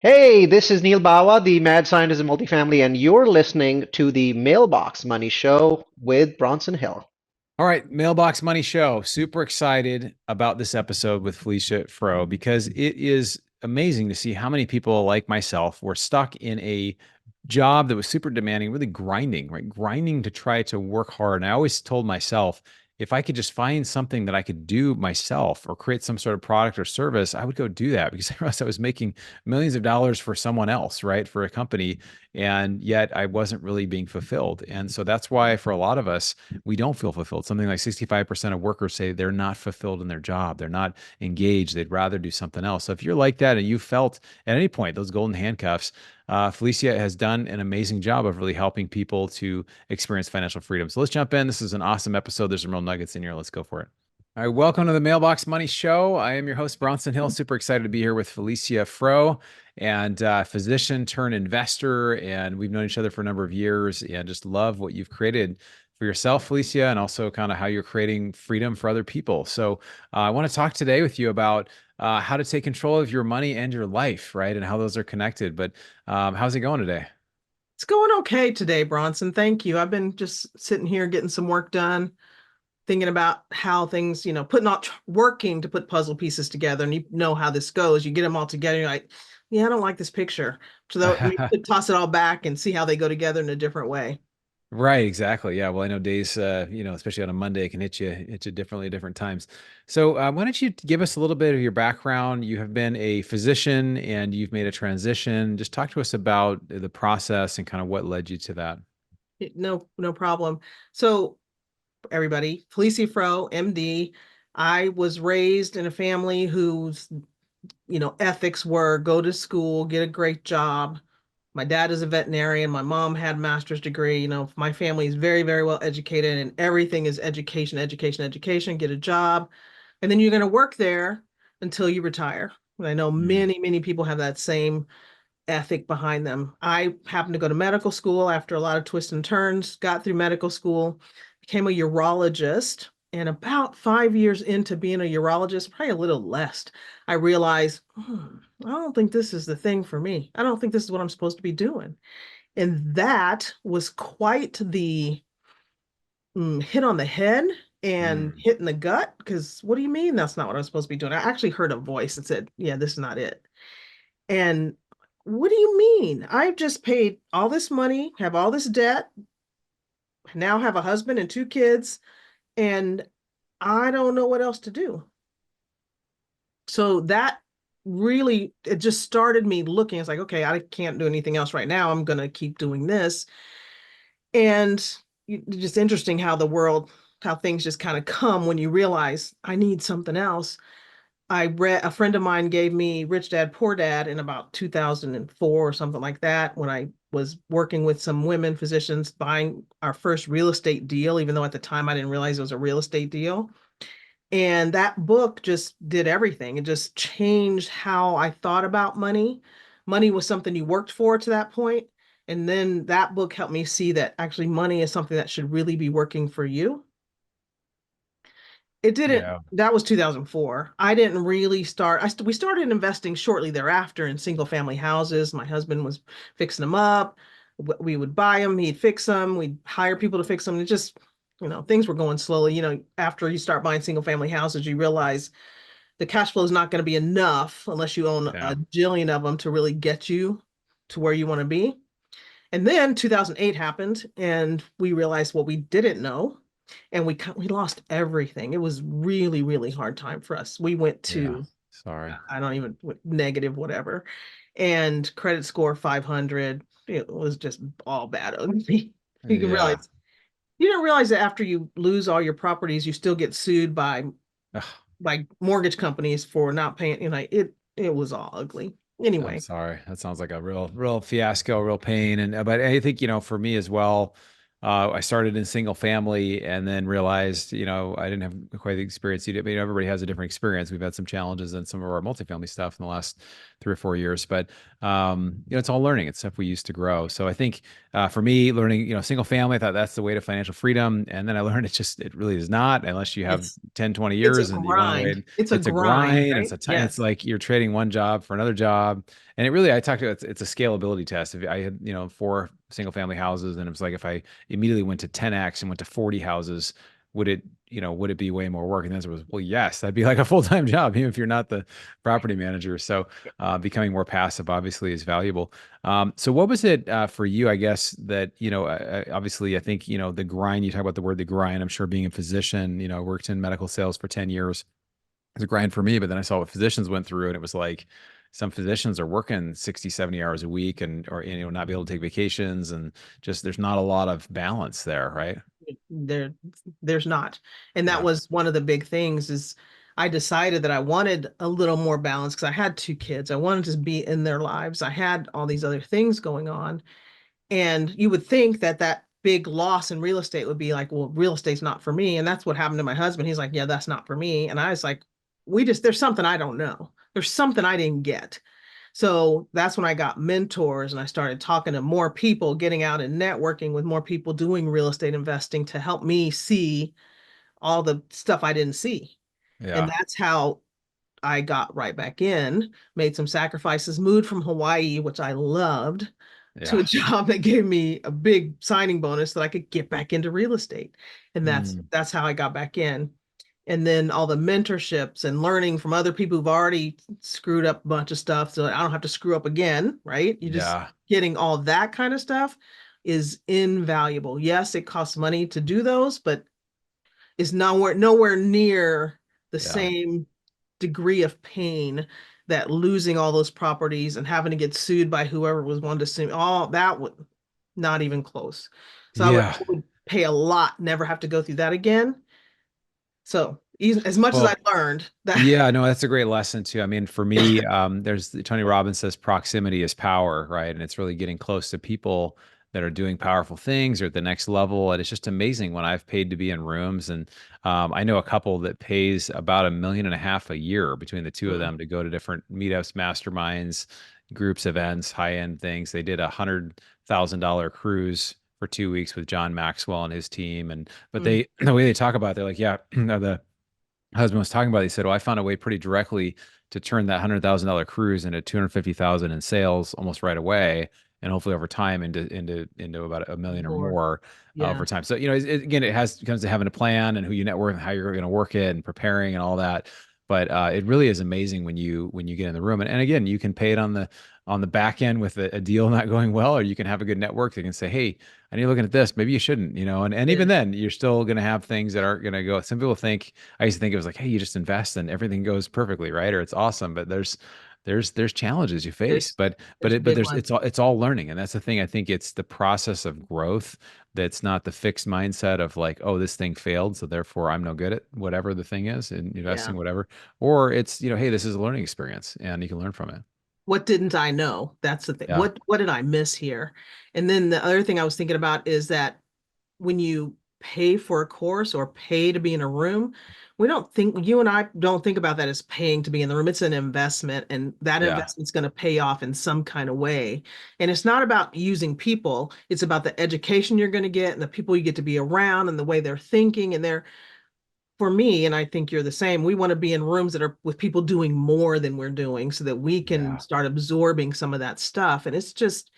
Hey, this is Neil Bawa, the mad scientist of multifamily, and you're listening to the Mailbox Money Show with Bronson Hill. All right, Mailbox Money Show. Super excited about this episode with Felecia Froe because it is amazing to see how many people like myself were stuck in a job that was super demanding, really grinding, right? Grinding to try to work hard. And I always told myself, if I could just find something that I could do myself or create some sort of product or service, I would go do that because I realized I was making millions of dollars for someone else, right? For a company. And yet I wasn't really being fulfilled. And so that's why for a lot of us, we don't feel fulfilled. Something like 65% of workers say they're not fulfilled in their job. They're not engaged. They'd rather do something else. So if you're like that and you felt at any point those golden handcuffs, Felecia has done an amazing job of really helping people to experience financial freedom. So let's jump in. This is an awesome episode. There's some real nuggets in here. Let's go for it. All right, welcome to the Mailbox Money Show. I am your host, Bronson Hill. Super excited to be here with Felecia Froe, and physician turned investor. And we've known each other for a number of years and just love what you've created for yourself, Felecia, and also kind of how you're creating freedom for other people. So I want to talk today with you about how to take control of your money and your life, right? And how those are connected. But how's it going today? It's going okay today, Bronson. Thank you. I've been just sitting here getting some work done, thinking about how things, putting out working to put puzzle pieces together. And you know how this goes. You get them all together, you're like, yeah, I don't like this picture. So you could toss it all back and see how they go together in a different way. Right, exactly. Yeah. Well, I know days, especially on a Monday, it can hit you differently at different times. So, why don't you give us a little bit of your background? You have been a physician and you've made a transition. Just talk to us about the process and kind of what led you to that. No problem. So everybody, Felecia Froe, MD. I was raised in a family whose, ethics were go to school, get a great job. My dad is a veterinarian. My mom had a master's degree. My family is very, very well educated, and everything is education, education, education. Get a job, and then you're going to work there until you retire. And I know Mm. many, many people have that same ethic behind them. I happened to go to medical school after a lot of twists and turns, got through medical school, became a urologist. And about 5 years into being a urologist, probably a little less, I realized, I don't think this is the thing for me. I don't think this is what I'm supposed to be doing. And that was quite the hit on the head and Mm. hit in the gut. Because what do you mean that's not what I'm supposed to be doing? I actually heard a voice that said, yeah, this is not it. And what do you mean? I've just paid all this money, have all this debt, now have a husband and two kids, and I don't know what else to do. So that really, it just started me looking. It's like, okay, I can't do anything else right now. I'm going to keep doing this. And just interesting how the world, how things just kind of come when you realize I need something else. I read a friend of mine gave me Rich Dad Poor Dad in about 2004 or something like that when I was working with some women physicians buying our first real estate deal, even though at the time I didn't realize it was a real estate deal. And that book just did everything. It just changed how I thought about money. Money was something you worked for to that point. And then that book helped me see that actually money is something that should really be working for you. It didn't, Yeah. that was 2004. I didn't really start, we started investing shortly thereafter in single family houses. My husband was fixing them up. We would buy them, he'd fix them, we'd hire people to fix them. It just, things were going slowly. After you start buying single family houses, you realize the cash flow is not going to be enough unless you own Yeah. a jillion of them to really get you to where you want to be. And then 2008 happened, and we realized what we didn't know, and we lost everything. It was really, really hard time for us. We went Yeah. to Sorry. I don't even negative whatever, and credit score 500. It was just all bad ugly. You can Yeah. realize you didn't realize that after you lose all your properties, you still get sued Ugh, by mortgage companies for not paying. It was all ugly. I'm Anyway, sorry. That sounds like a real fiasco, real pain. And but I think, for me as well, I started in single family and then realized, I didn't have quite the experience you did. But, everybody has a different experience. We've had some challenges in some of our multifamily stuff in the last 3 or 4 years, but it's all learning. It's stuff we used to grow. So I think for me, learning, single family, I thought that's the way to financial freedom. And then I learned it really is not unless you have It's 10, 20 it's a years and you want to grind. wait. It's a It's a grind, grind. right? It's Yes. like you're trading one job for another job. And it really, I talked about it's a scalability test. If I had, 4 single family houses, and it was like if I immediately went to 10x and went to 40 houses, would it be way more work? And the answer was, well, yes, that'd be like a full-time job, even if you're not the property manager. So becoming more passive obviously is valuable. So what was it for you, I guess, that, obviously I think, the grind, you talk about the word, the grind, I'm sure being a physician, worked in medical sales for 10 years. It was a grind for me, but then I saw what physicians went through and it was like some physicians are working 60, 70 hours a week and, or, not be able to take vacations and just, there's not a lot of balance there. Right. there there's not. And that Yeah. was one of the big things is I decided that I wanted a little more balance because I had 2 kids. I wanted to be in their lives. I had all these other things going on. And you would think that that big loss in real estate would be like, well, real estate's not for me. And that's what happened to my husband. He's like, yeah, that's not for me. And I was like, there's something I don't know. There's something I didn't get. So that's when I got mentors and I started talking to more people, getting out and networking with more people doing real estate investing to help me see all the stuff I didn't see. And Yeah. that's how I got right back in, made some sacrifices, moved from Hawaii, which I loved, to a Yeah. job that gave me a big signing bonus that I could get back into real estate. And Mm, that's how I got back in. And then all the mentorships and learning from other people who've already screwed up a bunch of stuff so I don't have to screw up again, right? You just yeah. getting all that kind of stuff is invaluable. Yes, it costs money to do those, but is nowhere near the Yeah. same degree of pain that losing all those properties and having to get sued by whoever was wanting to sue. All that would not even close. So Yeah. I would pay a lot, never have to go through that again. So as much as I Well, learned that, yeah, no, that's a great lesson too. I mean, for me, there's Tony Robbins says proximity is power, right? And it's really getting close to people that are doing powerful things or at the next level. And it's just amazing when I've paid to be in rooms. And I know a couple that pays about $1.5 million a year between the two of mm, them to go to different meetups, masterminds, groups, events, high-end things. They did $100,000 cruise for 2 weeks with John Maxwell and his team. And but mm, the way they talk about it, they're like, yeah, the husband was talking about, he said, "Well, I found a way pretty directly to turn that $100,000 cruise into 250,000 in sales almost right away, and hopefully over time into about a million or Lord, more over yeah, time." So again, comes to having a plan and who you network and how you're going to work it and preparing and all that. But it really is amazing when you get in the room, and again, you can pay it on the back end with a deal not going well, or you can have a good network that can say, "Hey, I need to looking at this. Maybe you shouldn't," and even yes, then, you're still going to have things that aren't going to go. Some people think I used to think it was like, hey, you just invest and everything goes perfectly, right? Or it's awesome. But there's challenges you face. there's But big there's ones. it's all learning. And that's the thing. I think it's the process of growth that's not the fixed mindset of like, oh, this thing failed, so therefore I'm no good at whatever the thing is in Yeah. investing, whatever. Or it's, hey, this is a learning experience and you can learn from it. What didn't I know? That's the thing. Yeah. What did I miss here? And then the other thing I was thinking about is that when you pay for a course or pay to be in a room, you and I don't think about that as paying to be in the room. It's an investment, and that Yeah. investment's going to pay off in some kind of way. And it's not about using people, it's about the education you're going to get and the people you get to be around and the way they're thinking. And for me, and I think you're the same, we want to be in rooms that are with people doing more than we're doing so that we can Yeah. start absorbing some of that stuff. And it's just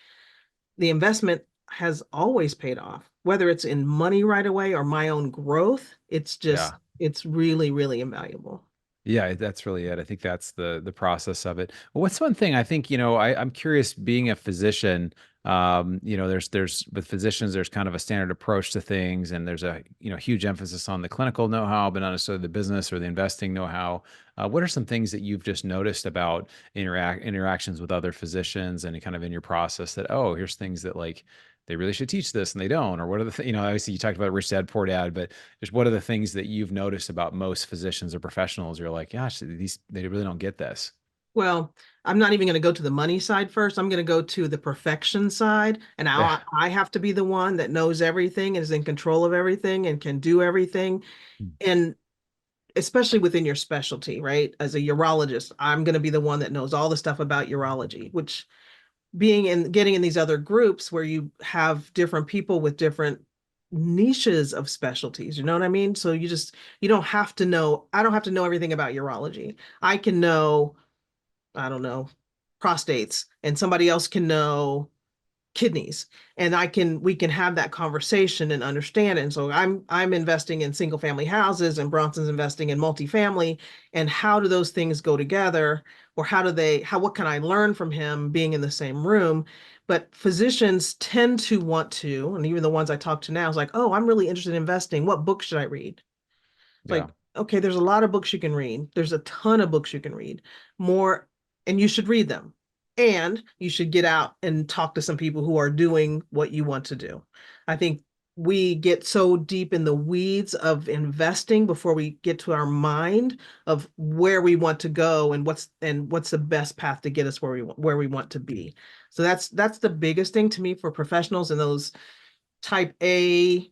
the investment has always paid off, whether it's in money right away or my own growth. Yeah. It's really, really invaluable. Yeah, that's really it. I think that's the process of it. Well, what's one thing I think, I'm curious being a physician, there's with physicians, there's kind of a standard approach to things and there's a, huge emphasis on the clinical know-how, but not necessarily the business or the investing know-how. What are some things that you've just noticed about interactions with other physicians and kind of in your process that, oh, here's things that like they really should teach this and they don't, or what are the obviously you talked about rich dad, poor dad, but just what are the things that you've noticed about most physicians or professionals? You're like, gosh, they really don't get this. Well, I'm not even going to go to the money side first. I'm going to go to the perfection side. And now Yeah. I have to be the one that knows everything and is in control of everything and can do everything. And especially within your specialty, right? As a urologist, I'm going to be the one that knows all the stuff about urology, which being in getting in these other groups where you have different people with different niches of specialties, you know what I mean? So you don't have to know, I don't have to know everything about urology. I can know, I don't know, prostates, and somebody else can know kidneys, and we can have that conversation and understand it. And so I'm investing in single family houses, and Bronson's investing in multifamily. And how do those things go together? Or what can I learn from him being in the same room? But physicians tend to want to, and even the ones I talk to now is like, oh, I'm really interested in investing. What book should I read? It's Yeah. like, okay, there's a lot of books you can read. There's a ton of books you can read. More, and you should read them. And you should get out and talk to some people who are doing what you want to do. I think we get so deep in the weeds of investing before we get to our mind of where we want to go and what's the best path to get us where we want to be. So that's the biggest thing to me for professionals and those type A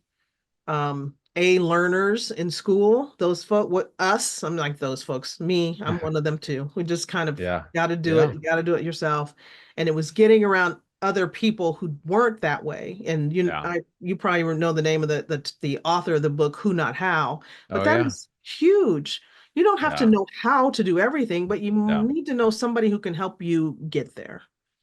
learners in school, those folk, what us, I'm like those folks, me, I'm one of them too. We just kind of Yeah. got to do it. Yeah. You got to do it yourself. And it was getting around other people who weren't that way. And Yeah. you probably know the name of the author of the book, Who Not How, but Oh that yeah. is huge. You don't have to Yeah. know how to do everything, but you Yeah. need to know somebody who can help you get there.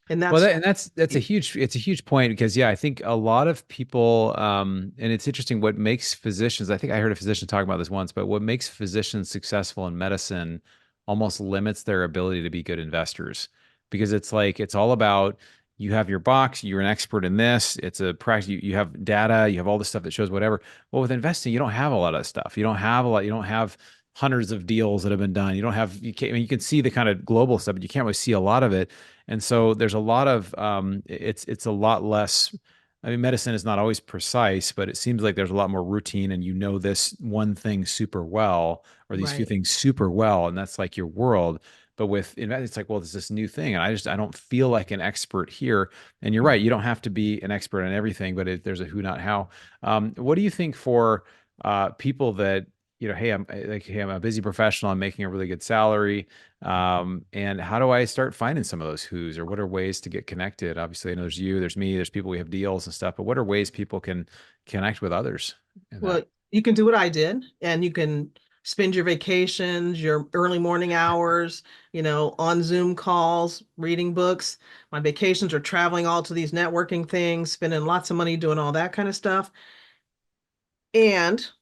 And Well, that's that's a huge point because yeah, I think a lot of people, and it's interesting what makes physicians. I think I heard a physician talk about this once, but what makes physicians successful in medicine almost limits their ability to be good investors because it's like it's all about you have your box, you're an expert in this. It's a practice. You have data, you have all this stuff that shows whatever. Well, with investing, you don't have a lot of stuff. You don't have a lot. You don't have hundreds of deals that have been done. You don't have. You can't. I mean, you can see the kind of global stuff, but you can't really see a lot of it. And so there's a lot of it's a lot less. I mean, medicine is not always precise, but it seems like there's a lot more routine, and you know this one thing super well, or these few right. things super well, and that's like your world. But with it's like, well, there's this new thing, and I don't feel like an expert here. And you're right, you don't have to be an expert on everything, but there's a who, not how. What do you think for people that hey, I'm a busy professional, I'm making a really good salary. And how do I start finding some of those who's, or what are ways to get connected? Obviously, I know there's you, there's me, there's people, we have deals and stuff, but what are ways people can connect with others in Well, that? you can do what I did, and you can spend your vacations, your early morning hours, on Zoom calls, reading books. My vacations are traveling all to these networking things, spending lots of money doing all that kind of stuff.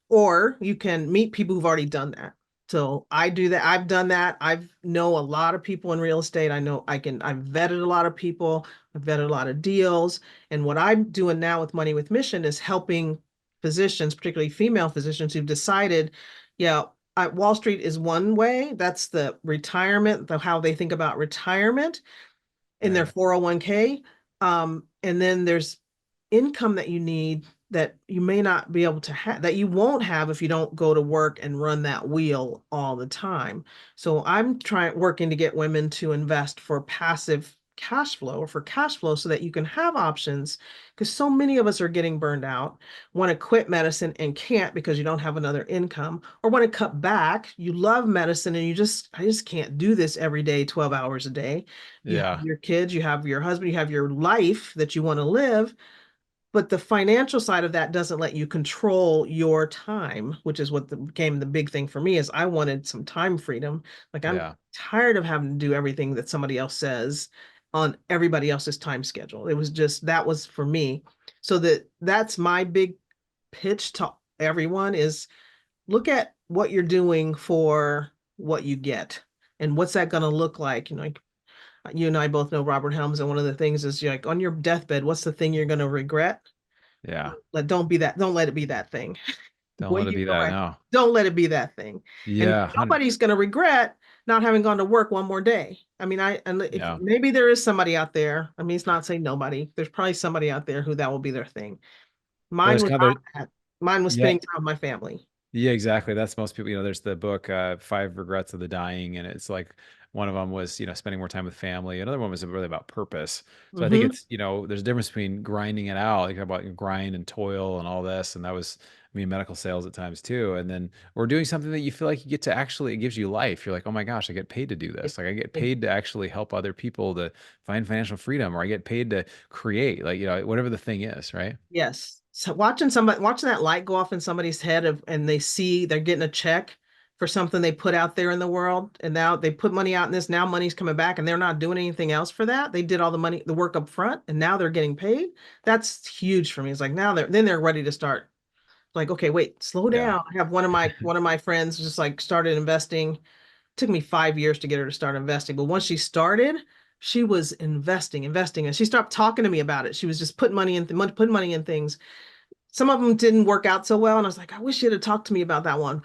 Or you can meet people who've already done that. So I do that. I've done that. I've know a lot of people in real estate. I've vetted a lot of people. I've vetted a lot of deals. And what I'm doing now with Money with Mission is helping physicians, particularly female physicians who've decided, yeah, Wall Street is one way. That's the retirement, how they think about retirement in their Right. 401k. And then there's income that you need that you may not be able to have, that you won't have if you don't go to work and run that wheel all the time. So I'm working to get women to invest for passive cash flow or for cash flow so that you can have options, because so many of us are getting burned out, want to quit medicine and can't because you don't have another income, or want to cut back. You love medicine and I just can't do this every day, 12 hours a day. You have Yeah. your kids, you have your husband, you have your life that you want to live, but the financial side of that doesn't let you control your time, which is what became the big thing for me. Is I wanted some time freedom. Like, I'm Yeah. tired of having to do everything that somebody else says on everybody else's time schedule. It was just, that was for me. So that's my big pitch to everyone is look at what you're doing for what you get, and what's that going to look like. Like, you and I both know Robert Helms, and one of the things is, you're like, on your deathbed, what's the thing you're going to regret? Yeah. Don't let it be that thing. Don't When let it you be go that. back, No. don't let it be that thing. And Yeah. nobody's going to regret not having gone to work one more day. I mean, and if Yeah. maybe there is somebody out there, I mean, it's not saying nobody, there's probably somebody out there who that will be their thing. Well, Mine there's was kind of not that. Mine was yeah. spending time with my family. Yeah, exactly. That's most people, there's the book, Five Regrets of the Dying. And it's like One of them was, spending more time with family. Another one was really about purpose. So I think Mm-hmm. it's, there's a difference between grinding it out, like about grind and toil and all this. And that was, I mean, medical sales at times too. And then, or doing something that you feel like you get to actually, it gives you life. You're like, oh my gosh, I get paid to do this. Like I get paid to actually help other people to find financial freedom, or I get paid to create, like, whatever the thing is, right? Yes. So watching that light go off in somebody's head and they see they're getting a check for something they put out there in the world, and now they put money out in this, now money's coming back and they're not doing anything else for that. They did all the work up front, and now they're getting paid. That's huge for me. It's like now they're ready to start. Like, okay, wait, slow Yeah. down. I have one of my friends just like started investing. Took me 5 years to get her to start investing, but once she started, she was investing, and she stopped talking to me about it. She was just putting money in things. Some of them didn't work out so well, and I was like, I wish you'd have talked to me about that one.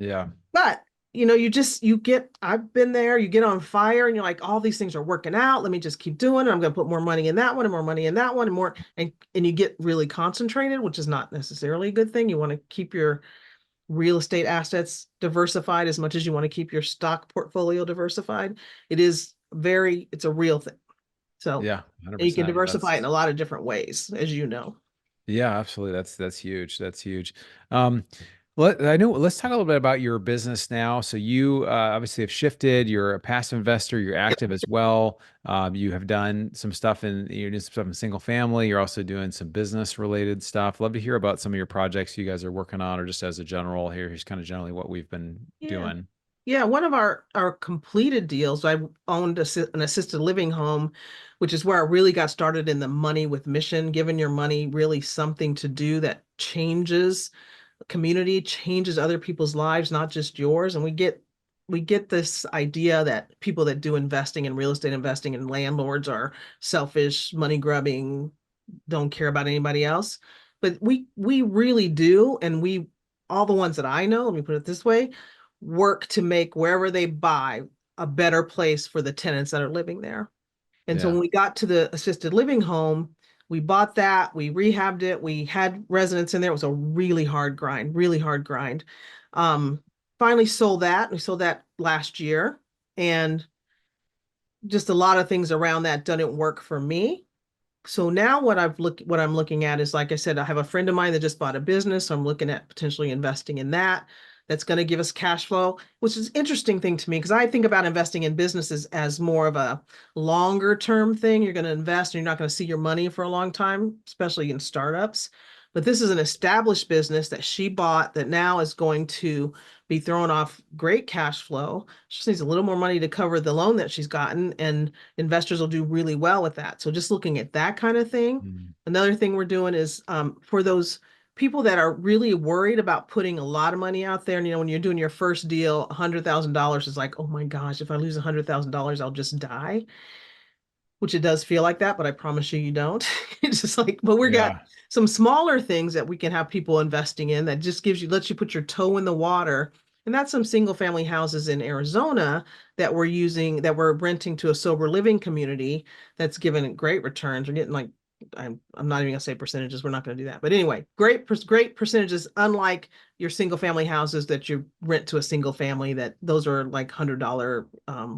Yeah. But I've been there, you get on fire and you're like, all these things are working out. Let me just keep doing it. I'm going to put more money in that one and more money in that one and more. And you get really concentrated, which is not necessarily a good thing. You want to keep your real estate assets diversified as much as you want to keep your stock portfolio diversified. It's a real thing. So Yeah. you can 100%. diversify it in a lot of different ways, as you know. Yeah, absolutely. That's huge. That's huge. Um, I know. Let's talk a little bit about your business now. So you obviously have shifted. You're a passive investor. You're active as well. You have done some stuff you're doing some stuff in single family. You're also doing some business related stuff. Love to hear about some of your projects you guys are working on, or just as a general here. Here's kind of generally what we've been Yeah. doing. Yeah, one of our completed deals, I owned an assisted living home, which is where I really got started in the money with mission, giving your money really something to do that changes community, changes other people's lives, not just yours. And we get this idea that people that do investing in real estate investing and landlords are selfish, money grubbing, don't care about anybody else. But we really do, and we all the ones that I know, let me put it this way, work to make wherever they buy a better place for the tenants that are living there. And so Yeah. when we got to the assisted living home, we bought that, we rehabbed it, we had residents in there. It was a really hard grind, really hard grind. Um, Finally sold that. We sold that last year, and just a lot of things around that didn't work for me. So now what I'm looking at is, like I said, I have a friend of mine that just bought a business. So I'm looking at potentially investing in that. That's going to give us cash flow, which is an interesting thing to me because I think about investing in businesses as more of a longer term thing. You're going to invest and you're not going to see your money for a long time, especially in startups. But this is an established business that she bought that now is going to be throwing off great cash flow. She just needs a little more money to cover the loan that she's gotten, and investors will do really well with that. So just looking at that kind of thing. Mm. Another thing we're doing is for those people that are really worried about putting a lot of money out there. And, when you're doing your first deal, $100,000 is like, oh my gosh, if I lose $100,000, I'll just die, which it does feel like that, but I promise you, you don't. It's just like, but we got Yeah. some smaller things that we can have people investing in that just lets you put your toe in the water. And that's some single family houses in Arizona that we're renting to a sober living community that's given great returns. We're getting like, I'm not even gonna say percentages. We're not gonna do that. But anyway, great percentages, unlike your single family houses that you rent to a single family, that those are like $100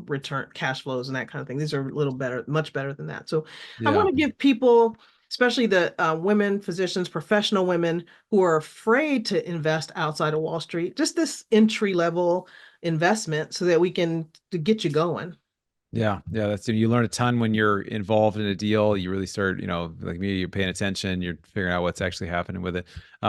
return cash flows and that kind of thing. These are a little better, much better than that. So I Yeah. want to give people, especially the women physicians, professional women who are afraid to invest outside of Wall Street, just this entry level investment so that we can to get you going. Yeah, yeah, you learn a ton when you're involved in a deal. You really start, like me, you're paying attention, you're figuring out what's actually happening with it.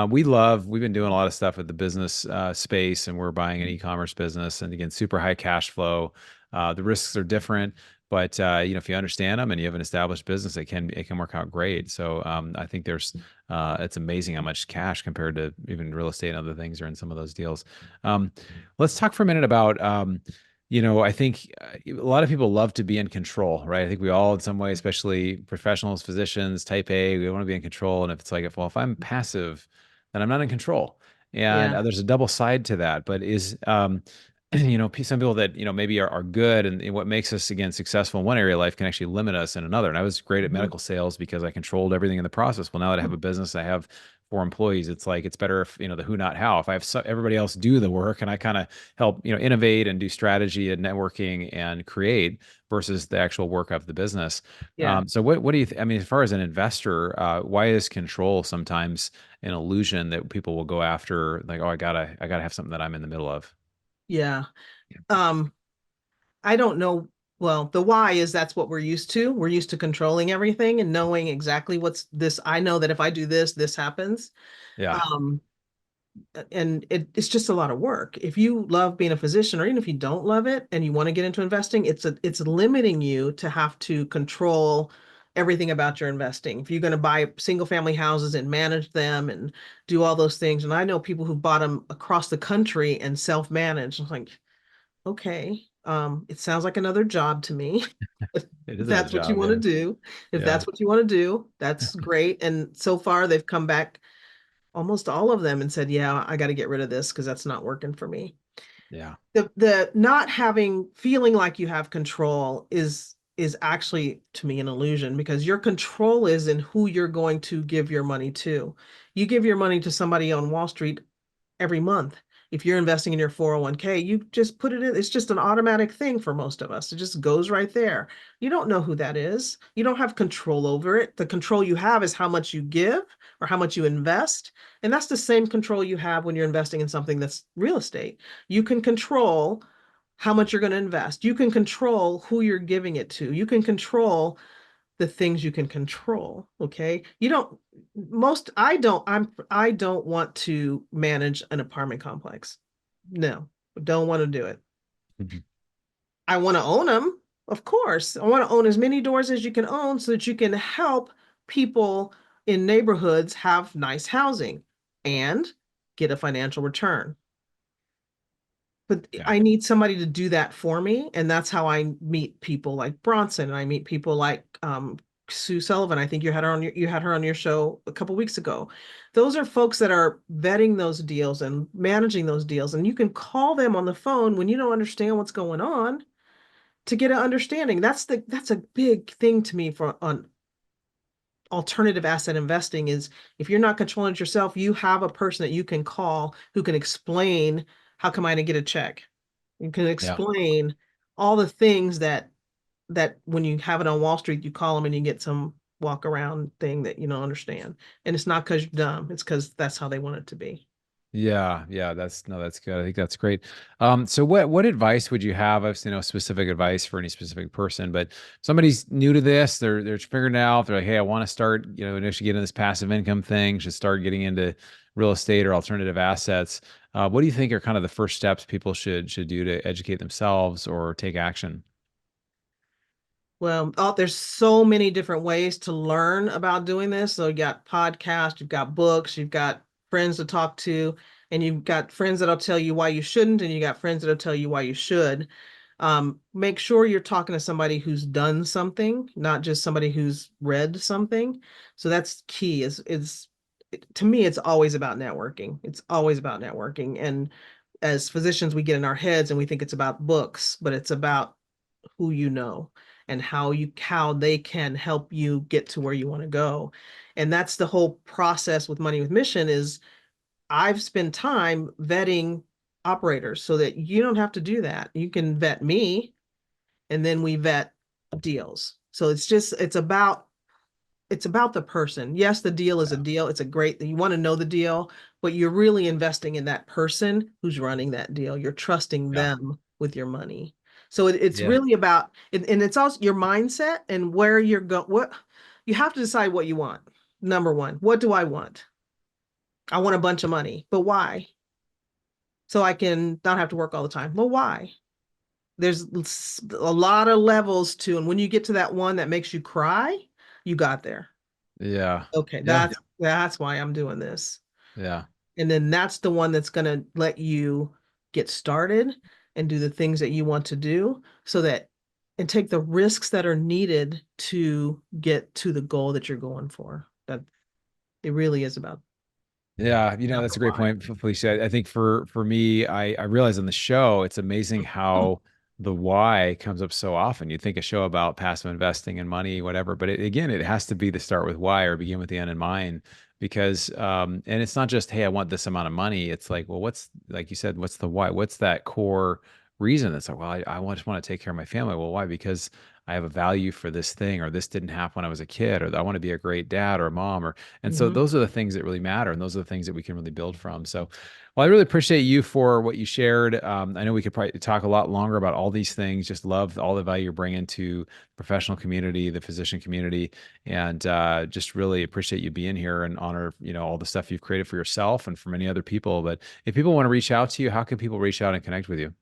We've been doing a lot of stuff with the business space, and we're buying an e-commerce business, and again, super high cash flow. The risks are different, but if you understand them and you have an established business, it can work out great. So I think it's amazing how much cash compared to even real estate and other things are in some of those deals. Um, let's talk for a minute about. I think a lot of people love to be in control, right? I think we all, in some way, especially professionals, physicians, type A, we want to be in control. And if it's like, if I'm passive, then I'm not in control. And Yeah. there's a double side to that. But some people that, maybe are good, and what makes us, again, successful in one area of life can actually limit us in another. And I was great at Mhm. medical sales because I controlled everything in the process. Well, now that I have a business, I have for employees. It's like, it's better if, the who, not how. If I have everybody else do the work and I kind of help, innovate and do strategy and networking and create versus the actual work of the business. Yeah. So what do you, I mean, as far as an investor, why is control sometimes an illusion that people will go after? Like, oh, I gotta have something that I'm in the middle of. Yeah. Um, I don't know. Well, the why is that's what we're used to. We're used to controlling everything and knowing exactly what's this. I know that if I do this, this happens. Yeah. Um, and it's just a lot of work. If you love being a physician, or even if you don't love it and you want to get into investing, it's limiting you to have to control everything about your investing. If you're going to buy single family houses and manage them and do all those things, and I know people who bought them across the country and self-manage. I'm like, okay, it sounds like another job to me. It If is a that's what you job. want to Yeah. do, if Yeah. that's what you want to do, that's great. And so far, they've come back, almost all of them, and said, "Yeah, I got to get rid of this because that's not working for me." Yeah. The not having feeling like you have control is actually to me an illusion, because your control is in who you're going to give your money to. You give your money to somebody on Wall Street every month. If you're investing in your 401k, you just put it in. It's just an automatic thing for most of us. It just goes right there. You don't know who that is. You don't have control over it. The control you have is how much you give or how much you invest. And that's the same control you have when you're investing in something that's real estate. You can control how much you're going to invest. You can control who you're giving it to. You can control the things you can control. Okay. You don't, most, I don't want to manage an apartment complex. No, don't want to do it. Mhm. I want to own them. Of course. I want to own as many doors as you can own so that you can help people in neighborhoods have nice housing and get a financial return. But Yeah. I need somebody to do that for me. And that's how I meet people like Bronson. And I meet people like Sue Sullivan. I think you had her on your show a couple weeks ago. Those are folks that are vetting those deals and managing those deals. And you can call them on the phone when you don't understand what's going on to get an understanding. That's a big thing to me for on alternative asset investing, is if you're not controlling it yourself, you have a person that you can call who can explain, how come I didn't get a check? You can Yeah. explain all the things that when you have it on Wall Street, you call them and you get some walk around thing that you don't understand. And it's not because you're dumb, it's because that's how they want it to be. Yeah, yeah, that's good. I think that's great. So what advice would you have? I've no specific advice for any specific person, but somebody's new to this, they're figuring it out. They're like, hey, I want to start, initially get into this passive income thing, should start getting into real estate or alternative assets. What do you think are kind of the first steps people should do to educate themselves or take action? Well, there's so many different ways to learn about doing this. So you got podcasts, you've got books, you've got friends to talk to, and you've got friends that'll tell you why you shouldn't, and you got friends that'll tell you why you should. Make sure you're talking to somebody who's done something, not just somebody who's read something. So that's key. To me, it's always about networking. It's always about networking. And as physicians, we get in our heads and we think it's about books, but it's about who you know and how they can help you get to where you want to go. And that's the whole process with Money with Mission. Is I've spent time vetting operators so that you don't have to do that. You can vet me, and then we vet deals. So it's about the person. Yes, the deal is a Yeah. deal. It's a great, you want to know the deal, but you're really investing in that person who's running that deal. You're trusting Yeah. them with your money. So it's Yeah. really about, and it's also your mindset and where you're going. What you have to decide what you want. Number one, what do I want? I want a bunch of money, but why? So I can not have to work all the time. Well, why? There's a lot of levels to, and when you get to that one that makes you cry, you got there. Yeah. Okay, Yeah. that's why I'm doing this. Yeah. And then that's the one that's going to let you get started and do the things that you want to do, so that and take the risks that are needed to get to the goal that you're going for. That it really is Yeah, about that's the a great why. point, Felicia. I think for me, I realize on the show, it's amazing how the why comes up so often. You think a show about passive investing and money, whatever, but again, it has to be the start with why or begin with the end in mind. Because, and it's not just, hey, I want this amount of money. It's like, well, what's, like you said, what's the why? What's that core reason? It's like, well, just want to take care of my family. Well, why? Because I have a value for this thing, or this didn't happen when I was a kid, or I want to be a great dad or a mom, and so Mhm. those are the things that really matter. And those are the things that we can really build from. So, well, I really appreciate you for what you shared. I know we could probably talk a lot longer about all these things. Just love all the value you're bringing to the professional community, the physician community, and just really appreciate you being here and honor, all the stuff you've created for yourself and for many other people. But if people want to reach out to you, how can people reach out and connect with you?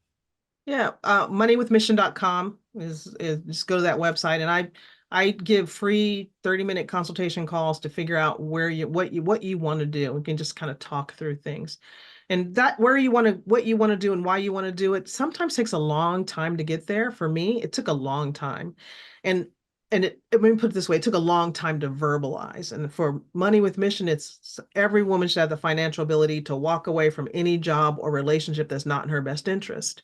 Yeah, moneywithmission.com is just go to that website, and I give free 30-minute consultation calls to figure out what you want to do. We can just kind of talk through things. And that what you want to do and why you want to do it sometimes takes a long time to get there. For me, it took a long time. And let me put it this way, it took a long time to verbalize. And for Money with Mission, it's every woman should have the financial ability to walk away from any job or relationship that's not in her best interest.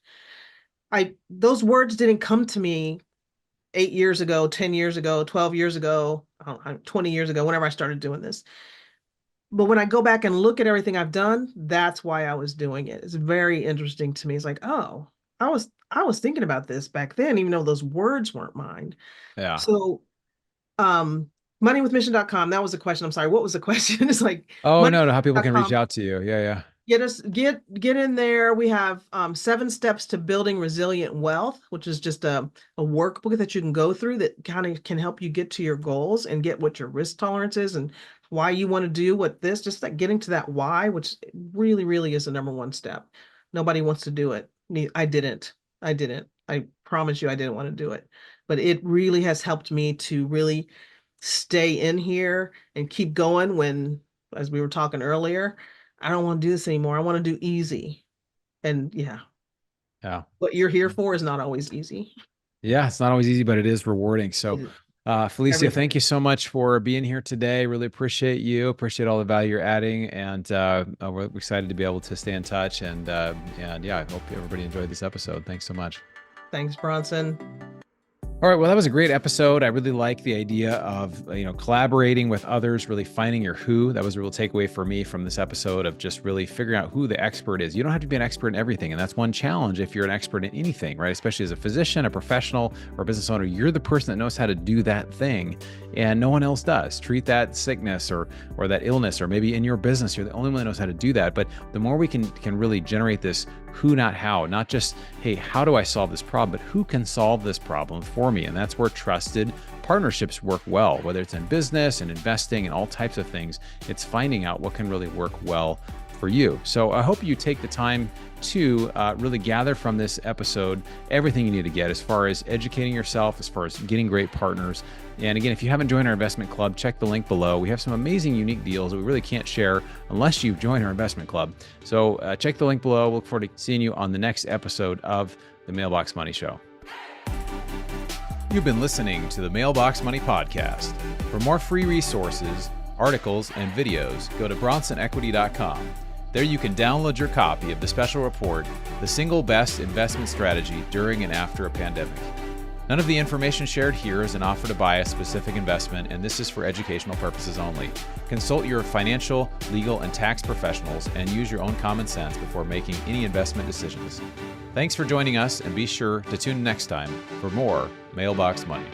Those words didn't come to me 8 years ago, 10 years ago, 12 years ago, 20 years ago, whenever I started doing this. But when I go back and look at everything I've done, that's why I was doing it. It's very interesting to me. It's like, oh, I was thinking about this back then, even though those words weren't mine. Yeah. So moneywithmission.com, that was the question. I'm sorry, what was the question? It's like Oh, no, no, how people can reach moneywithmission.com. out to you. Yeah, yeah. Get in there. We have 7 steps to building resilient wealth, which is just a workbook that you can go through that kind of can help you get to your goals and get what your risk tolerance is and why you want to do just like getting to that why, which really, really is the number one step. Nobody wants to do it. I didn't. I promise you I didn't want to do it. But it really has helped me to really stay in here and keep going when, as we were talking earlier, I don't want to do this anymore. I want to do easy. And yeah, Yeah. what you're here for is not always easy. Yeah, it's not always easy, but it is rewarding. So, It- Felecia, Everything. thank you so much for being here today. Really appreciate you. Appreciate all the value you're adding, and we're excited to be able to stay in touch. And yeah, I hope everybody enjoyed this episode. Thanks so much. Thanks, Bronson. All right, well, that was a great episode. I really like the idea of, collaborating with others, really finding your who. That was a real takeaway for me from this episode of just really figuring out who the expert is. You don't have to be an expert in everything. And that's one challenge if you're an expert in anything, right? Especially as a physician, a professional, or a business owner, you're the person that knows how to do that thing and no one else does. Treat that sickness or that illness, or maybe in your business, you're the only one that knows how to do that. But the more we can really generate this who, not how, not just, hey, how do I solve this problem, but who can solve this problem for me? And that's where trusted partnerships work well, whether it's in business and investing and all types of things. It's finding out what can really work well for you. So I hope you take the time to really gather from this episode everything you need to get as far as educating yourself, as far as getting great partners. And again, if you haven't joined our investment club, check the link below. We have some amazing, unique deals that we really can't share unless you've joined our investment club. So check the link below. Look forward to seeing you on the next episode of the Mailbox Money Show. You've been listening to the Mailbox Money Podcast. For more free resources, articles, and videos, go to bronsonequity.com. There you can download your copy of the special report, The Single Best Investment Strategy During and After a Pandemic. None of the information shared here is an offer to buy a specific investment, and this is for educational purposes only. Consult your financial, legal, and tax professionals and use your own common sense before making any investment decisions. Thanks for joining us, and be sure to tune in next time for more Mailbox Money.